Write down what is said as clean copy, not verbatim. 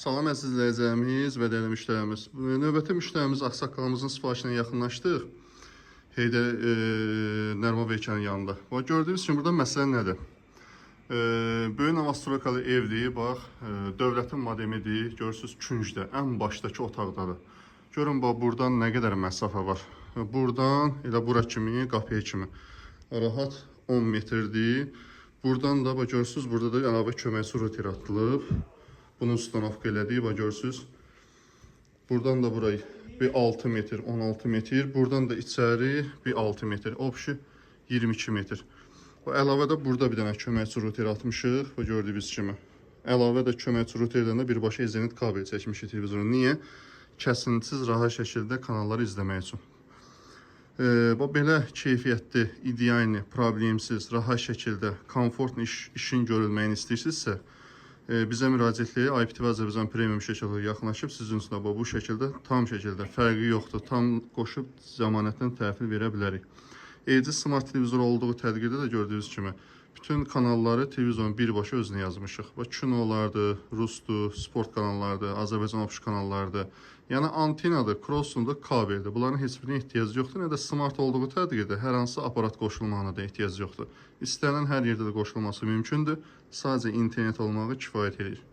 Salam əziz izləyicilərimiz və dəyərli müştərimiz. Növbəti müştərimiz ağsaqqalımızın sifarişinə yaxınlaşdıq. Heydər Nəriman Veykənin yanında. Gördüyünüz kimi burada məsələ nədir? Böyük Novostroykalı evdir. Bax, dövlətin modemidir. Görürsünüz küncdə, ən başdakı otaqdadır. Görün, bax, buradan nə qədər məsafə var. Buradan elə bura kimi, qapıya kimi. Rahat 10 metrdir. Buradan da, bax, görürsünüz, burada da əlavə köməkçi roter atılıb. Bunu ustanovka elədik, bax, görürsünüz. Buradan da burayı bir 6 metr, 16 metr. Buradan da içəri bir 6 metr. Obşi 22 metr. Əlavə də burada bir dənə köməkçi roter atmışıq. Və gördüyünüz kimi. Əlavə də köməkçi roterdən də birbaşa Ethernet kabel çəkmişik televizorun. Niyə? Kəsintisiz, rahat şəkildə kanalları izləmək üçün. Belə keyfiyyətli, idealni, problemsiz, rahat şəkildə, komfortlu işin görülməyini istəyirsinizsə, bizə müraciətlə IPTV Azərbaycan Premium şirkətinə yaxınlaşıb sizin üçün bu şəkildə, tam şəkildə, fərqi yoxdur, tam qoşub zəmanətlə təhvil verə bilərik. Evcil smart televizor olduğu tədbirdə də gördüyünüz kimi bütün kanalları televizorun birbaşa özünə yazmışıq. Kinolardır, Rusdur, sport kanallardır, Azərbaycan Obşu kanallardır. Yəni antenadır, cross'undur, kabeldir. Bunların heç birinin ehtiyacı yoxdur. Nə də smart olduğu təqdirdə hər hansı aparat qoşulmağına da ehtiyac yoxdur. İstənilən hər yerdə də qoşulması mümkündür. Sadəcə internet olmağı kifayət edir.